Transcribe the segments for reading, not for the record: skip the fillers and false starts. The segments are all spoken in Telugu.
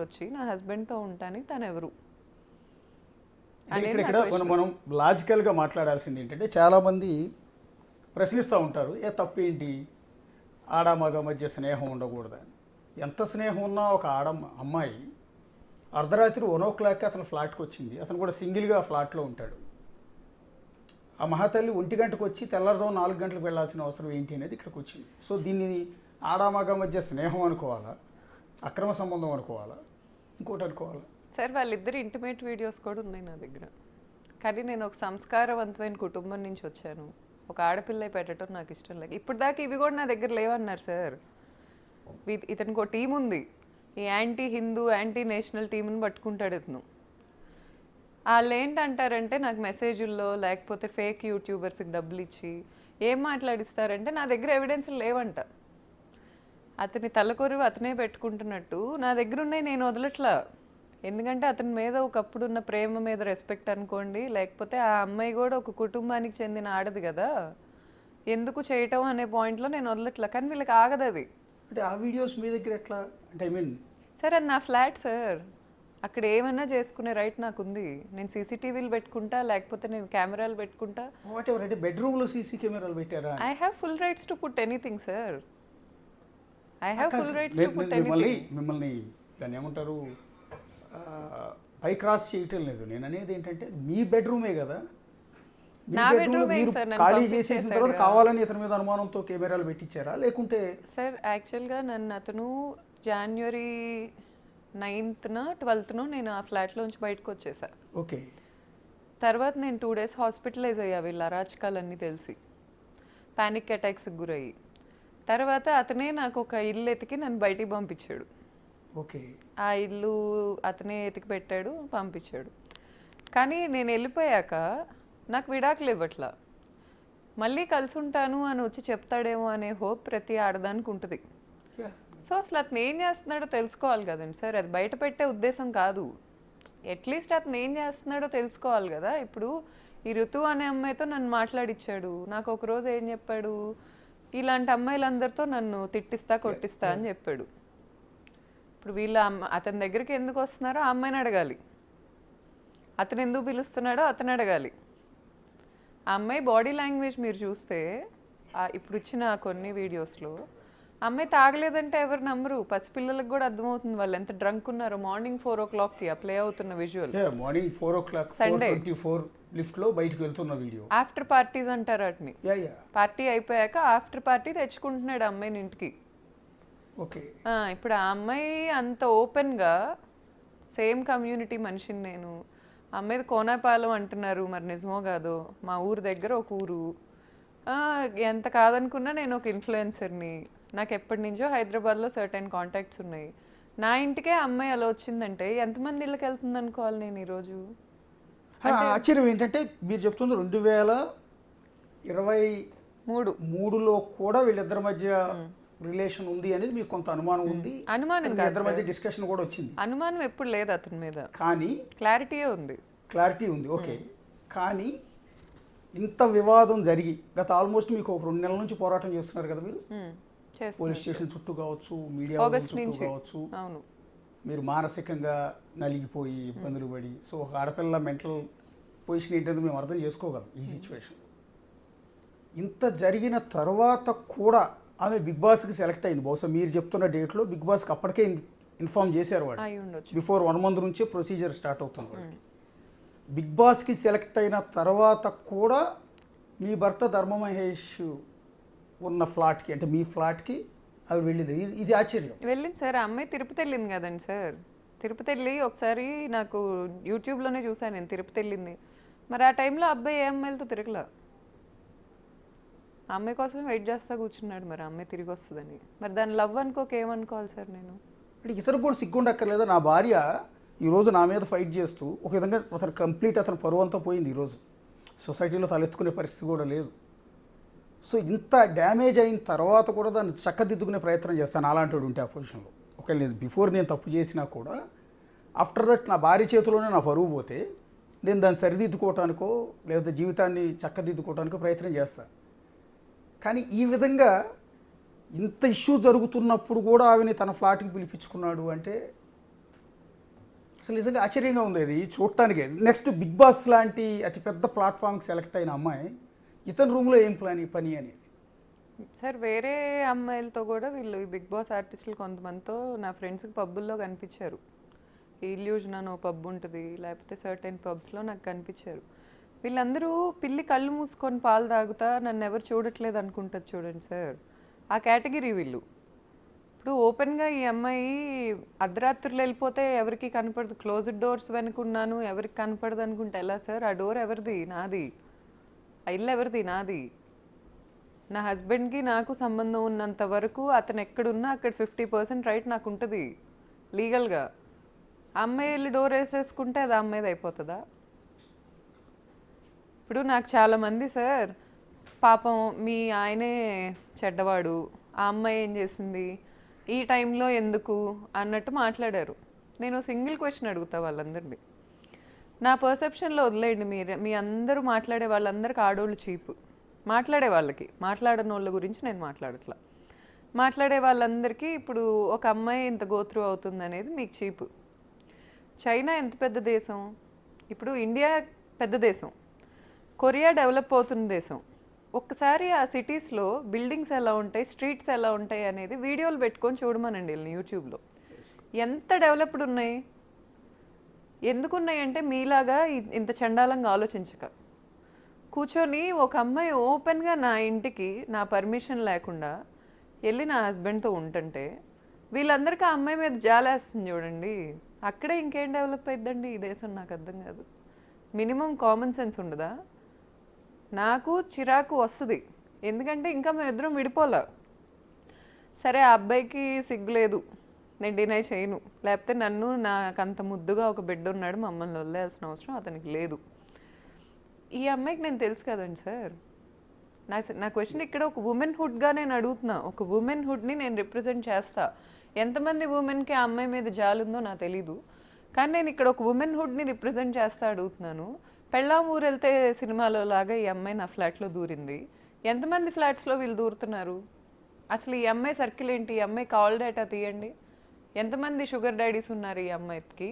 వచ్చి నా హస్బెండ్తో ఉంటాను, తను ఎవరు ఇక్కడ మనం లాజికల్గా మాట్లాడాల్సింది ఏంటంటే, చాలామంది ప్రశ్నిస్తూ ఉంటారు, తప్పు ఏంటి, ఆడ మగ మధ్య స్నేహం ఉండకూడదని. ఎంత స్నేహం ఉన్నా ఒక అమ్మాయి అర్ధరాత్రి 1:00 అతను ఫ్లాట్కి వచ్చింది, అతను కూడా సింగిల్గా ఫ్లాట్లో ఉంటాడు. ఆ మహాతల్లి 1 గంటకు వచ్చి తెల్లారుజాము 4 గంటలకు వెళ్ళాల్సిన అవసరం ఏంటి అనేది ఇక్కడికి వచ్చింది. సో దీన్ని ఆడామగ మధ్య స్నేహం అనుకోవాలా, అక్రమ సంబంధం అనుకోవాలా, ఇంకోటి అనుకోవాలా? సార్ వాళ్ళిద్దరు ఇంటిమేట్ వీడియోస్ కూడా ఉన్నాయి నా దగ్గర. కానీ నేను ఒక సంస్కారవంతమైన కుటుంబం నుంచి వచ్చాను, ఒక ఆడపిల్ల పెట్టడం నాకు ఇష్టం లేదు. ఇప్పుడు దాకా ఇవి కూడా నా దగ్గర లేవన్నారు సార్. ఇతనికి ఒక టీం ఉంది, ఈ యాంటీ హిందూ యాంటీ నేషనల్ టీంని పట్టుకుంటాడు ఇతను. వాళ్ళు ఏంటంటారంటే నాకు మెసేజ్ల్లో లేకపోతే ఫేక్ యూట్యూబర్స్కి డబ్బులు ఇచ్చి ఏం మాట్లాడిస్తారంటే నా దగ్గర ఎవిడెన్స్లు లేవంట. అతని తలకొరువు అతనే పెట్టుకుంటున్నట్టు నా దగ్గర ఉన్నాయి, నేను వదలట్లా. ఎందుకంటే అతని మీద ఒకప్పుడున్న ప్రేమ మీద రెస్పెక్ట్ అనుకోండి, లేకపోతే ఆ అమ్మాయి కూడా ఒక కుటుంబానికి చెందిన ఆడది కదా, ఎందుకు చేయటం అనే పాయింట్లో నేను వదలట్లా. కానీ వీళ్ళకి ఆగదు అది. అంటే ఆ వీడియోస్ మీ దగ్గర ఎట్లా అంటే సార్ అది నా ఫ్లాట్ సార్, అక్కడ ఏమైనా చేసుకునే రైట్ నాకు ఉంది. నేను సీసీటీవీలు పెట్టుకుంటా, లేకపోతే నేను కెమెరాలు పెట్టుకుంటా. What ever. అంటే బెడ్రూమ్లో సీసీ కెమెరాలు పెట్టారా? I have full rights to put anything sir. I have full rights to put anything. మిమ్మల్ని దాన్ని ఏమంటారు, పై క్రాస్ చేయటం లేదు. నేను అనేది ఏంటంటే మీ బెడ్రూమే కదా, మీ బెడ్రూమ్ మీరు ఖాళీ చేసేసిన తర్వాత కావాలని ఇతని మీద అనుమానంతో కెమెరాలు పెట్టించారా లేకుంటే? సార్ యాక్చువల్గా నన్ను అతను January 9th 12th నేను ఆ ఫ్లాట్లోంచి బయటకు వచ్చేసా. ఓకే. తర్వాత నేను 2 days హాస్పిటలైజ్ అయ్యా వీళ్ళ అరాచకాలన్నీ తెలిసి, పానిక్ అటాక్స్కి గురయ్యి. తర్వాత అతనే నాకు ఒక ఇల్లు ఎతికి నన్ను బయటికి పంపించాడు. ఓకే. ఆ ఇల్లు అతనే ఎతికి పెట్టాడు, పంపించాడు. కానీ నేను వెళ్ళిపోయాక నాకు విడాకులు ఇవ్వట్లా. మళ్ళీ కలిసి ఉంటాను అని వచ్చి చెప్తాడేమో అనే హోప్ ప్రతి ఆడదానికి ఉంటుంది. సో అసలు అతను ఏం చేస్తున్నాడో తెలుసుకోవాలి కదండి సార్. అది బయట పెట్టే ఉద్దేశం కాదు, అట్లీస్ట్ అతను ఏం చేస్తున్నాడో తెలుసుకోవాలి కదా. ఇప్పుడు ఈ ఋతు అనే అమ్మాయితో నన్ను మాట్లాడిచ్చాడు. నాకు ఒకరోజు ఏం చెప్పాడు, ఇలాంటి అమ్మాయిలందరితో నన్ను తిట్టిస్తా కొట్టిస్తా అని చెప్పాడు. ఇప్పుడు వీళ్ళ అతని దగ్గరికి ఎందుకు వస్తున్నారో ఆ అమ్మాయిని అడగాలి, అతను ఎందుకు పిలుస్తున్నాడో అతను అడగాలి. ఆ అమ్మాయి బాడీ లాంగ్వేజ్ మీరు చూస్తే ఇప్పుడు ఇచ్చిన కొన్ని వీడియోస్లో అమ్మాయి తాగలేదంటే ఎవరు నమ్మరు. పసిపిల్లలకు కూడా అర్థమవుతుంది వాళ్ళు ఎంత డ్రంక్ ఉన్నారో. మార్నింగ్ 4 o'clockకి ప్లే అవుతున్న విజువల్, మార్నింగ్ 4 o'clock సండే 4:24 లిఫ్ట్లో బయటకు వెళ్తున్న వీడియో. ఆఫ్టర్ పార్టీస్ అంటారు వాటిని. పార్టీ అయిపోయాక ఆఫ్టర్ పార్టీ తెచ్చుకుంటున్నాడు అమ్మాయిని ఇంటికి. ఓకే. ఇప్పుడు ఆ అమ్మాయి అంత ఓపెన్గా, సేమ్ కమ్యూనిటీ మనిషిని నేను, అమ్మాయిది కోనాపాలెం అంటున్నారు, మరి నిజమో కాదో, మా ఊరు దగ్గర ఒక ఊరు. ఎంత కాదనుకున్నా నేను ఒక ఇన్ఫ్లుయెన్సర్ని, నాకు ఎప్పటి నుంచో హైదరాబాద్లో సర్టెన్ కాంటాక్ట్స్ ఉన్నాయి. నా ఇంటికే అమ్మాయి అలా వచ్చిందంటే ఎంతమంది ఇళ్ళకి వెళ్తుంది అనుకోవాలి నేను ఈరోజు. ఆశ్చర్యం ఏంటంటే మీరు చెప్తుంది 2023లో కూడా వీళ్ళిద్దరి మధ్య రిలేషన్ ఉంది అనేది మీకు కొంత అనుమానం ఉంది. అనుమానం ఇద్దరి మధ్య డిస్కషన్ కూడా వచ్చింది. అనుమానం ఎప్పుడు లేదు అతని మీద, కానీ క్లారిటీ ఉంది. ఓకే. కానీ ఇంత వివాదం జరిగి గత ఆల్మోస్ట్ మీకు ఒక 2 నెలల నుంచి పోరాటం చేస్తున్నారు కదా మీరు, పోలీస్ స్టేషన్ చుట్టూ కావచ్చు, మీడియా చుట్టూ కావచ్చు. అవును. మీరు మానసికంగా నలిగిపోయి ఇబ్బందులు పడి, సో ఒక ఆడపిల్ల మెంటల్ పొజిషన్ ఏంటంటే మేము అర్థం చేసుకోగలం ఈ సిచ్యువేషన్. ఇంత జరిగిన తర్వాత కూడా ఆమె బిగ్ బాస్కి సెలెక్ట్ అయింది. బహుశా మీరు చెప్తున్న డేట్లో బిగ్ బాస్కి అప్పటికే ఇన్ఫార్మ్ చేశారు వాళ్ళు, బిఫోర్ 1 month నుంచే ప్రొసీజర్ స్టార్ట్ అవుతుంది వాళ్ళకి. బిగ్ బాస్కి సెలెక్ట్ అయిన తర్వాత కూడా మీ భర్త ధర్మ మహేష్ ఉన్న ఫ్లాట్కి, అంటే మీ ఫ్లాట్కి అవి వెళ్ళింది. ఇది ఆశ్చర్యం. వెళ్ళింది సార్. ఆ అమ్మాయి తిరుపతి వెళ్ళింది కదండి సార్. తిరుపతి వెళ్ళి ఒకసారి నాకు యూట్యూబ్లోనే చూసాను నేను, తిరుపతి వెళ్ళింది. మరి ఆ టైంలో అబ్బాయి ఏ అమ్మాయిలతో తిరగలా, ఆ అమ్మాయి కోసమే వెయిట్ చేస్తా కూర్చున్నాడు. మరి ఆ అమ్మాయి తిరిగి వస్తుందని, మరి దాని లవ్ అనుకోక ఏమనుకోవాలి సార్ నేను. అంటే ఇతను కూడా సిగ్గుండక్కర్లేదా, నా భార్య ఈరోజు నా మీద ఫైట్ చేస్తూ ఒక విధంగా అతను కంప్లీట్ అతను పరువు అంతా పోయింది, ఈరోజు సొసైటీలో తలెత్తుకునే పరిస్థితి కూడా లేదు. సో ఇంత డ్యామేజ్ అయిన తర్వాత కూడా దాన్ని చక్కదిద్దుకునే ప్రయత్నం చేస్తాను అలాంటి ఉంటే ఆ పొజిషన్లో. ఒకవేళ నేను బిఫోర్ నేను తప్పు చేసినా కూడా ఆఫ్టర్ దట్ నా భార్య చేతిలోనే నా పరువు పోతే నేను దాన్ని సరిదిద్దుకోవటానికో లేకపోతే జీవితాన్ని చక్కదిద్దుకోవటానికో ప్రయత్నం చేస్తాను. కానీ ఈ విధంగా ఇంత ఇష్యూ జరుగుతున్నప్పుడు కూడా ఆమెని తన ఫ్లాట్కి పిలిపించుకున్నాడు అంటే అసలు నిజంగా ఆశ్చర్యంగా ఉంది ఇది చూడటానికి. నెక్స్ట్ బిగ్ బాస్ లాంటి అతిపెద్ద ప్లాట్ఫామ్కి సెలెక్ట్ అయిన అమ్మాయి ఇతని రూమ్లో ఏం పని అనేది. సార్ వేరే అమ్మాయిలతో కూడా వీళ్ళు ఈ బిగ్ బాస్ ఆర్టిస్టులు కొంతమందితో నా ఫ్రెండ్స్కి పబ్బుల్లో కనిపించారు. ఈ ఇల్యూజన్ అని ఓ పబ్ ఉంటుంది, లేకపోతే సర్టెన్ పబ్స్లో నాకు కనిపించారు. వీళ్ళందరూ పిల్లి కళ్ళు మూసుకొని పాలు తాగుతా నన్ను ఎవరు చూడట్లేదు అనుకుంటుంది చూడండి సార్, ఆ కేటగిరీ వీళ్ళు. ఇప్పుడు ఓపెన్గా ఈ అమ్మాయి అర్ధరాత్రులు వెళ్ళిపోతే ఎవరికి కనపడదు, క్లోజ్డ్ డోర్స్ వెనుకున్నాను ఎవరికి కనపడదు అనుకుంటే ఎలా సార్? ఆ డోర్ ఎవరిది? నాది. ఆ ఇల్లు ఎవరిది? నాది. నా హస్బెండ్కి నాకు సంబంధం ఉన్నంత వరకు అతను ఎక్కడున్నా అక్కడ 50% రైట్ నాకు ఉంటుంది లీగల్గా. ఆ అమ్మాయి వెళ్ళి డోర్ వేసేసుకుంటే అది ఆ అమ్మాయిది అయిపోతుందా? ఇప్పుడు నాకు చాలామంది సార్ పాపం మీ ఆయనే చెడ్డవాడు, ఆ అమ్మాయి ఏం చేసింది, ఈ టైంలో ఎందుకు అన్నట్టు మాట్లాడారు. నేను సింగిల్ క్వశ్చన్ అడుగుతా వాళ్ళందరినీ, నా పర్సెప్షన్లో వదిలేయండి. మీ అందరూ మాట్లాడే వాళ్ళందరికీ ఆడోళ్ళు చీపు. మాట్లాడే వాళ్ళకి, మాట్లాడని వాళ్ళ గురించి నేను మాట్లాడట్లా. మాట్లాడే వాళ్ళందరికీ ఇప్పుడు ఒక అమ్మాయి ఇంత గోత్రు అవుతుంది అనేది మీకు చీపు. చైనా ఎంత పెద్ద దేశం, ఇప్పుడు ఇండియా పెద్ద దేశం, కొరియా డెవలప్ అవుతున్న దేశం. ఒక్కసారి ఆ సిటీస్లో బిల్డింగ్స్ ఎలా ఉంటాయి, స్ట్రీట్స్ ఎలా ఉంటాయి అనేది వీడియోలు పెట్టుకొని చూడమనండి వీళ్ళని యూట్యూబ్లో. ఎంత డెవలప్డ్ ఉన్నాయి. ఎందుకున్నాయి అంటే మీలాగా ఇంత చండాలంగా ఆలోచించక కూర్చొని ఒక అమ్మాయి ఓపెన్గా నా ఇంటికి నా పర్మిషన్ లేకుండా వెళ్ళి నా హస్బెండ్తో ఉంటుంటే వీళ్ళందరికీ ఆ అమ్మాయి మీద జాలేస్తుంది చూడండి. అక్కడే ఇంకేం డెవలప్ అయిద్దండి ఈ దేశం? నాకు అర్థం కాదు. మినిమం కామన్ సెన్స్ ఉండదా? నాకు చిరాకు వస్తుంది, ఎందుకంటే ఇంకా మేము ఇద్దరం విడిపోలే. సరే ఆ అబ్బాయికి సిగ్గులేదు, నేను డినై చేయను, లేకపోతే నన్ను నాకంత ముద్దుగా ఒక బిడ్డ ఉన్నాడు మమ్మల్ని వదిలేయాల్సిన అవసరం అతనికి లేదు. ఈ అమ్మాయికి నేను తెలుసు కదండి సార్. నా క్వశ్చన్ ఇక్కడ ఒక ఉమెన్హుడ్గా నేను అడుగుతున్నా, ఒక ఉమెన్హుడ్ని నేను రిప్రజెంట్ చేస్తా. ఎంతమంది ఉమెన్కి ఆ అమ్మాయి మీద జాలుందో నాకు తెలీదు, కానీ నేను ఇక్కడ ఒక ఉమెన్హుడ్ని రిప్రజెంట్ చేస్తా అడుగుతున్నాను. పెళ్ళాం ఊరు వెళ్తే సినిమాలో లాగా ఈ అమ్మాయి నా ఫ్లాట్లో దూరింది. ఎంతమంది ఫ్లాట్స్లో వీళ్ళు దూరుతున్నారు? అసలు ఈ అమ్మాయి సర్కిల్ ఏంటి? ఈ అమ్మాయి కాల్ డేటా తీయండి. ఎంతమంది షుగర్ డాడీస్ ఉన్నారు ఈ అమ్మాయికి?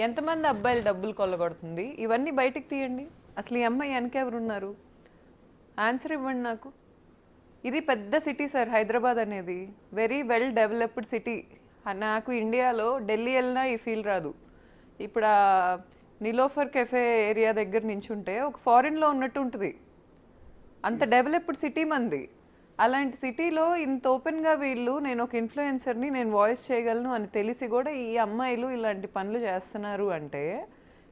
ఎంతమంది అబ్బాయిలు డబ్బులు కొల్లగొడుతుంది? ఇవన్నీ బయటికి తీయండి. అసలు ఈ అమ్మాయి వెనకెవరున్నారు? ఆన్సర్ ఇవ్వండి నాకు. ఇది పెద్ద సిటీ సార్ హైదరాబాద్ అనేది, వెరీ వెల్ డెవలప్డ్ సిటీ. నాకు ఇండియాలో ఢిల్లీ వెళ్ళినా ఈ ఫీల్ రాదు. ఇప్పుడు ఆ నిలోఫర్ కెఫే ఏరియా దగ్గర నించుంటే ఒక ఫారిన్లో ఉన్నట్టు ఉంటుంది, అంత డెవలప్డ్ సిటీ మంది. అలాంటి సిటీలో ఇంత ఓపెన్గా వీళ్ళు నేను ఒక ఇన్ఫ్లుయెన్సర్ని, నేను వాయిస్ చేయగలను అని తెలిసి కూడా ఈ అమ్మాయిలు ఇలాంటి పనులు చేస్తున్నారు అంటే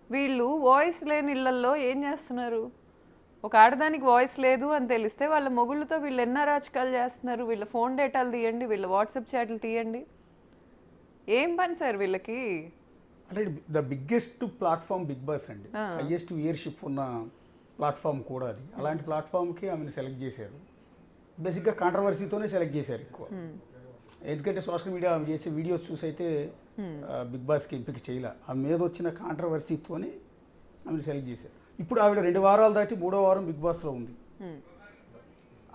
వీళ్ళు వాయిస్ లేని ఇళ్లల్లో ఏం చేస్తున్నారు? ఒక ఆడదానికి వాయిస్ లేదు అని తెలిస్తే వాళ్ళ మొగుళ్ళతో వీళ్ళు ఎన్నో రాజకాలు చేస్తున్నారు. వీళ్ళ ఫోన్ డేటాలు తీయండి, వీళ్ళ వాట్సాప్ చాట్లు తీయండి. ఏం పని సార్ వీళ్ళకి? అంటే the biggest platform Bigg Boss అండి, హైయెస్ట్ వ్యూయర్షిప్ ఉన్న ప్లాట్ఫామ్ కూడా అది. అలాంటి ప్లాట్ఫామ్కి ఆమెను సెలెక్ట్ చేశారు. బేసిక్గా కాంట్రవర్సీతోనే సెలెక్ట్ చేశారు ఎక్కువ. ఎందుకంటే సోషల్ మీడియా ఆమె చేసే వీడియోస్ చూసి అయితే బిగ్ బాస్కి ఎంపిక చేయలే. ఆమె మీద వచ్చిన కాంట్రవర్సీతోనే ఆమెను సెలెక్ట్ చేశారు. ఇప్పుడు ఆవిడ 2 వారాలు దాటి 3వ వారం బిగ్ బాస్లో ఉంది.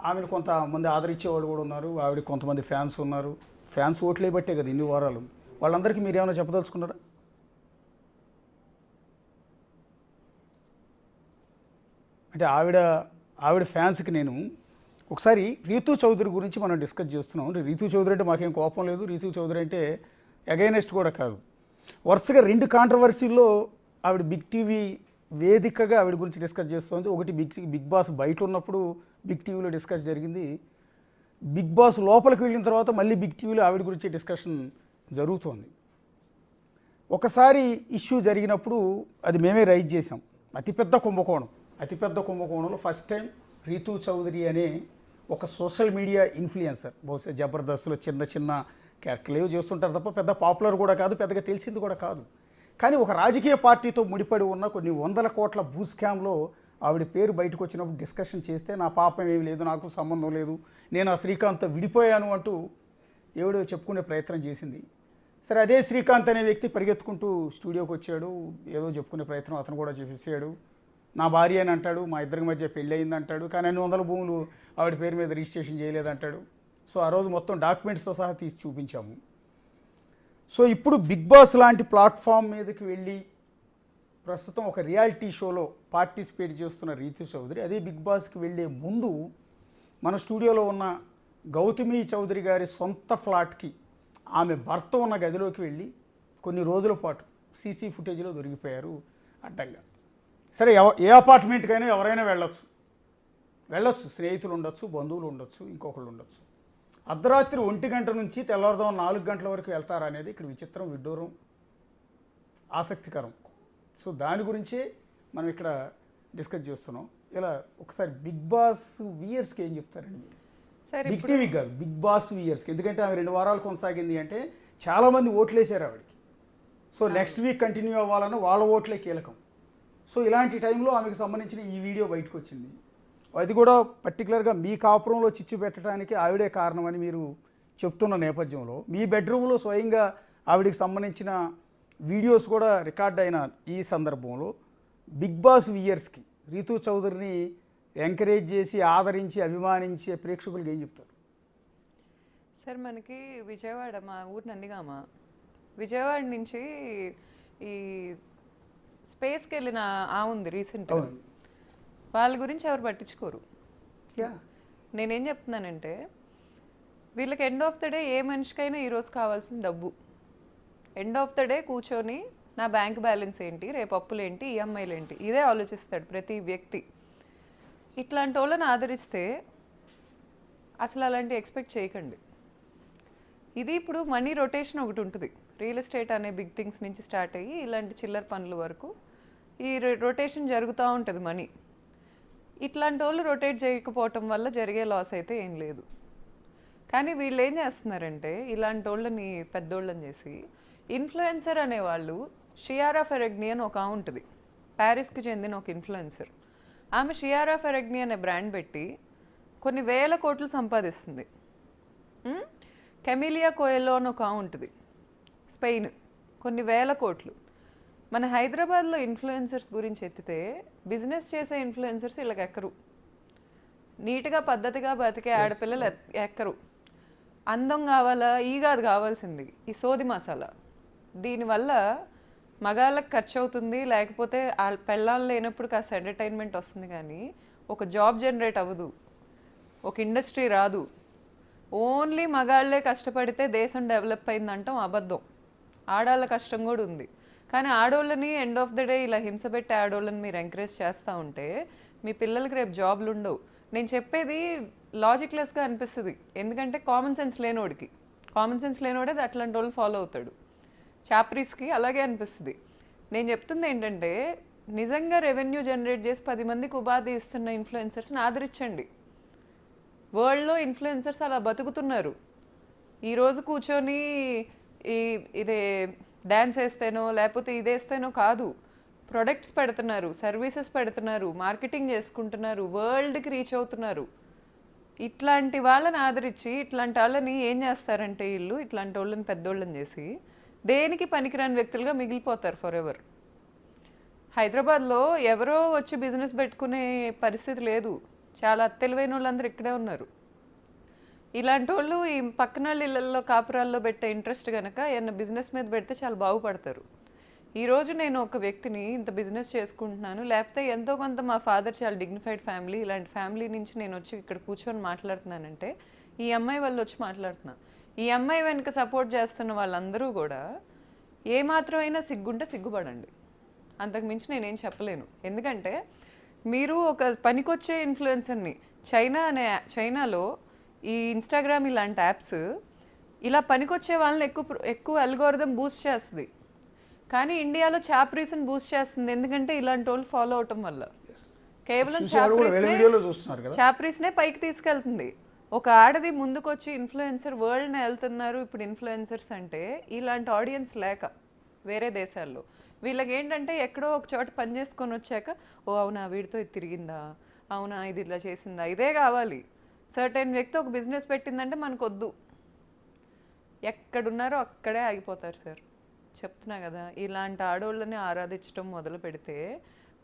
ఆమెను కొంతమంది ఆదరించేవాళ్ళు కూడా ఉన్నారు, ఆవిడ కొంతమంది ఫ్యాన్స్ ఉన్నారు. ఫ్యాన్స్ ఓట్లే బట్టే కదా ఇన్ని వారాలు. వాళ్ళందరికీ మీరు ఏమైనా చెప్పదలుచుకున్నారా? అంటే ఆవిడ ఫ్యాన్స్కి నేను ఒకసారి రీతూ చౌదరి గురించి మనం డిస్కస్ చేస్తున్నాం. రీతూ చౌదరి అంటే మాకేం కోపం లేదు, రీతూ చౌదరి అంటే అగైనెస్ట్ కూడా కాదు. వరుసగా 2 కాంట్రవర్సీల్లో ఆవిడ బిగ్ టీవీ వేదికగా ఆవిడ గురించి డిస్కస్ చేస్తుంది. ఒకటి బిగ్ బాస్ బయట ఉన్నప్పుడు బిగ్ టీవీలో డిస్కస్ జరిగింది. బిగ్ బాస్ లోపలికి వెళ్ళిన తర్వాత మళ్ళీ బిగ్ టీవీలో ఆవిడ గురించి డిస్కషన్ జరుగుతోంది. ఒకసారి ఇష్యూ జరిగినప్పుడు అది మేమే రైజ్ చేసాం. అతిపెద్ద కుంభకోణంలో ఫస్ట్ టైం రీతూ చౌదరి అనే ఒక సోషల్ మీడియా ఇన్ఫ్లుయెన్సర్, బహుశా జబర్దస్త్లో చిన్న క్యారెక్టర్లు ఏవో చేస్తుంటారు తప్ప పెద్ద పాపులర్ కూడా కాదు, పెద్దగా తెలిసింది కూడా కాదు. కానీ ఒక రాజకీయ పార్టీతో ముడిపడి ఉన్న కొన్ని 100 కోట్ల భూ స్కామ్లో ఆవిడ పేరు బయటకు వచ్చినప్పుడు డిస్కషన్ చేస్తే నా పాపం ఏమి లేదు, నాకు సంబంధం లేదు, నేను ఆ శ్రీకాంత్తో విడిపోయాను అంటూ ఎవడో చెప్పుకునే ప్రయత్నం చేసింది. సరే, అదే శ్రీకాంత్ అనే వ్యక్తి పరిగెత్తుకుంటూ స్టూడియోకి వచ్చాడు, ఏదో చెప్పుకునే ప్రయత్నం అతను కూడా చేసేసాడు. నా భార్య అని అంటాడు, మా ఇద్దరి మధ్య పెళ్ళి అయింది అంటాడు, కానీ అన్ని 100 భూములు ఆవిడ పేరు మీద రిజిస్ట్రేషన్ చేయలేదంటాడు. సో ఆ రోజు మొత్తం డాక్యుమెంట్స్తో సహా తీసి చూపించాము. సో ఇప్పుడు బిగ్ బాస్ లాంటి ప్లాట్ఫామ్ మీదకి వెళ్ళి ప్రస్తుతం ఒక రియాలిటీ షోలో పార్టిసిపేట్ చేస్తున్న రీతు చౌదరి అదే బిగ్ బాస్కి వెళ్ళే ముందు మన స్టూడియోలో ఉన్న గౌతమి చౌదరి గారి సొంత ఫ్లాట్కి ఆమె భర్త ఉన్న గదిలోకి వెళ్ళి కొన్ని రోజుల పాటు సీసీ ఫుటేజ్లో దొరికిపోయారు అడ్డంగా. సరే ఏ అపార్ట్మెంట్కైనా ఎవరైనా వెళ్ళొచ్చు, స్నేహితులు ఉండొచ్చు, బంధువులు ఉండొచ్చు, ఇంకొకళ్ళు ఉండొచ్చు. అర్ధరాత్రి 1 గంట నుంచి తెల్లవారుదాం 4 గంటల వరకు వెళ్తారనేది ఇక్కడ విచిత్రం, విడ్డూరం, ఆసక్తికరం. సో దాని గురించే మనం ఇక్కడ డిస్కస్ చేస్తున్నాం. ఇలా ఒకసారి బిగ్ బాస్ వ్యూయర్స్కి ఏం చెప్తారండి? బిగ్ టీవీ కాదు, బిగ్ బాస్ వ్యూయర్స్కి. ఎందుకంటే ఆమె 2 వారాలు కొనసాగింది అంటే చాలామంది ఓట్లేసారు ఆవిడకి. సో నెక్స్ట్ వీక్ కంటిన్యూ అవ్వాలని వాళ్ళ ఓట్లే కీలకం. సో ఇలాంటి టైంలో ఆమెకు సంబంధించిన ఈ వీడియో బయటకు వచ్చింది. అది కూడా పర్టికులర్గా మీ కాపురంలో చిచ్చు పెట్టడానికి ఆవిడే కారణమని మీరు చెప్తున్న నేపథ్యంలో మీ బెడ్రూమ్లో స్వయంగా ఆవిడకి సంబంధించిన వీడియోస్ కూడా రికార్డ్ అయిన ఈ సందర్భంలో బిగ్ బాస్ వ్యూయర్స్కి రీతు చౌదరిని ఎంకరేజ్ చేసి ఆదరించి అభిమానించే ప్రేక్షకులకి ఏం చెప్తారు? సార్ మనకి విజయవాడ, మా ఊరు నందిగామ, విజయవాడ నుంచి ఈ స్పేస్కి వెళ్ళిన ఉంది రీసెంట్గా. వాళ్ళ గురించి ఎవరు పట్టించుకోరు. నేనేం చెప్తున్నానంటే వీళ్ళకి ఎండ్ ఆఫ్ ద డే ఏ మనిషికైనా ఈరోజు కావాల్సిన డబ్బు. ఎండ్ ఆఫ్ ద డే కూర్చొని నా బ్యాంక్ బ్యాలెన్స్ ఏంటి, రేపు అప్పులు ఏంటి, ఈఎంఐలు ఏంటి, ఇదే ఆలోచిస్తాడు ప్రతి వ్యక్తి. ఇట్లాంటి వాళ్ళని ఆదరిస్తే అసలు అలాంటి ఎక్స్పెక్ట్ చేయకండి. ఇది ఇప్పుడు మనీ రొటేషన్ ఒకటి ఉంటుంది. రియల్ ఎస్టేట్ అనే బిగ్ థింగ్స్ నుంచి స్టార్ట్ అయ్యి ఇలాంటి చిల్లర పనుల వరకు ఈ రొటేషన్ జరుగుతూ ఉంటుంది మనీ. ఇట్లాంటి వాళ్ళు రొటేట్ చేయకపోవటం వల్ల జరిగే లాస్ అయితే ఏం లేదు. కానీ వీళ్ళు ఏం చేస్తున్నారంటే ఇలాంటి వాళ్ళని పెద్దోళ్ళని చేసి ఇన్ఫ్లుయెన్సర్ అనేవాళ్ళు, షియారా ఫెరెగ్నీ అని ఒక ఉంటుంది, ప్యారిస్కి చెందిన ఒక ఇన్ఫ్లుయెన్సర్. ఆమె షియారా ఫెరెగ్నీ అనే బ్రాండ్ పెట్టి కొన్ని వేల కోట్లు సంపాదిస్తుంది. కెమిలియా కోయెల్లో అని ఒక ఉంటుంది, స్పెయిన్, కొన్ని వేల కోట్లు. మన హైదరాబాద్లో ఇన్ఫ్లుయెన్సర్స్ గురించి ఎత్తితే బిజినెస్ చేసే ఇన్ఫ్లుయెన్సర్స్ వీళ్ళకి ఎక్కరు. నీట్గా పద్ధతిగా బతికే ఆడపిల్లలు ఎక్కరు. అందం కావాలా, ఈ కాదు కావాల్సింది, ఈ సోది మసాలా. దీనివల్ల మగాళ్ళకి ఖర్చు అవుతుంది, లేకపోతే పెళ్ళాలు లేనప్పుడు కాస్త ఎంటర్టైన్మెంట్ వస్తుంది, కానీ ఒక జాబ్ జనరేట్ అవ్వదు, ఒక ఇండస్ట్రీ రాదు. ఓన్లీ మగాళ్ళే కష్టపడితే దేశం డెవలప్ అయిందంటాం అబద్ధం. ఆడవాళ్ళ కష్టం కూడా ఉంది. కానీ ఆడవాళ్ళని ఎండ్ ఆఫ్ ద డే ఇలా హింస పెట్టి ఆడవాళ్ళని మీరు ఎంకరేజ్ చేస్తూ ఉంటే మీ పిల్లలకి రేపు జాబ్లు ఉండవు. నేను చెప్పేది లాజిక్లెస్గా అనిపిస్తుంది, ఎందుకంటే కామన్ సెన్స్ లేనోడే అట్లాంటి వాళ్ళు ఫాలో అవుతాడు. చాప్రీస్కి అలాగే అనిపిస్తుంది. నేను చెప్తుంది ఏంటంటే నిజంగా రెవెన్యూ జనరేట్ చేసి 10 మందికి ఉపాధి ఇస్తున్న ఇన్ఫ్లుయెన్సర్స్ని ఆదరించండి. వరల్డ్లో ఇన్ఫ్లుయెన్సర్స్ అలా బతుకుతున్నారు. ఈరోజు కూర్చొని ఇదే డ్యాన్స్ వేస్తేనో లేకపోతే ఇదేస్తేనో కాదు, ప్రొడక్ట్స్ పెడుతున్నారు, సర్వీసెస్ పెడుతున్నారు, మార్కెటింగ్ చేసుకుంటున్నారు, వరల్డ్కి రీచ్ అవుతున్నారు. ఇట్లాంటి వాళ్ళని ఆదరించి ఇట్లాంటి వాళ్ళని ఏం చేస్తారంటే వీళ్ళు ఇట్లాంటి వాళ్ళని పెద్దోళ్ళని చేసి దేనికి పనికిరాని వ్యక్తులుగా మిగిలిపోతారు ఫర్ ఎవర్. హైదరాబాద్లో ఎవరో వచ్చి బిజినెస్ పెట్టుకునే పరిస్థితి లేదు. చాలా తెలివైన వాళ్ళందరూ ఇక్కడే ఉన్నారు. ఇలాంటి వాళ్ళు ఈ పక్కన ఇళ్ళల్లో కాపురాల్లో పెట్టే ఇంట్రెస్ట్ కనుక ఏమన్నా బిజినెస్ మీద పెడితే చాలా బాగుపడతారు. ఈరోజు నేను ఒక వ్యక్తిని ఇంత బిజినెస్ చేసుకుంటున్నాను, లేకపోతే ఎంతో కొంత మా ఫాదర్ చాలా డిగ్నిఫైడ్ ఫ్యామిలీ, ఇలాంటి ఫ్యామిలీ నుంచి నేను వచ్చి ఇక్కడ కూర్చొని మాట్లాడుతున్నానంటే ఈ అమ్మాయి వాళ్ళు వచ్చి మాట్లాడుతున్నా. ఈ అమ్మాయి వెనుక సపోర్ట్ చేస్తున్న వాళ్ళందరూ కూడా ఏమాత్రమైనా సిగ్గుంటే సిగ్గుపడండి, అంతకుమించి నేనేం చెప్పలేను. ఎందుకంటే మీరు ఒక పనికొచ్చే ఇన్ఫ్లుయెన్సర్ని చైనాలో ఈ ఇన్స్టాగ్రామ్ ఇలాంటి యాప్స్ ఇలా పనికొచ్చే వాళ్ళని ఎక్కువ అల్గోరిథం బూస్ట్ చేస్తుంది. కానీ ఇండియాలో చాప్రీస్ని బూస్ట్ చేస్తుంది, ఎందుకంటే ఇలాంటి వాళ్ళు ఫాలో అవటం వల్ల. కేవలం చాప్రీస్నే పైకి తీసుకెళ్తుంది. ఒక ఆడది ముందుకొచ్చి ఇన్ఫ్లుయెన్సర్ వరల్డ్ని వెళ్తున్నారు ఇప్పుడు ఇన్ఫ్లుయెన్సర్స్ అంటే ఇలాంటి ఆడియన్స్ లేక వేరే దేశాల్లో. వీళ్ళకి ఏంటంటే ఎక్కడో ఒక చోట పని చేసుకొని వచ్చాక ఓ అవునా వీడితో ఇది తిరిగిందా, అవునా ఇది ఇలా చేసిందా, ఇదే కావాలి. సర్టెన్ వ్యక్తి ఒక బిజినెస్ పెట్టిందంటే మనకు వద్దు, ఎక్కడున్నారో అక్కడే ఆగిపోతారు సార్. చెప్తున్నా కదా, ఇలాంటి ఆడవాళ్ళని ఆరాధించడం మొదలు పెడితే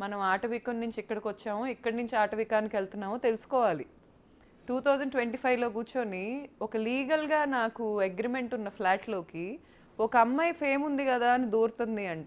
మనం ఆటవికం నుంచి ఇక్కడికి వచ్చామో, ఇక్కడి నుంచి ఆటవికానికి వెళ్తున్నామో తెలుసుకోవాలి. 2025లో కూర్చొని ఒక లీగల్గా నాకు అగ్రిమెంట్ ఉన్న ఫ్లాట్లోకి ఒక అమ్మాయి ఫేమ్ ఉంది కదా అని దూరుతుంది అంటే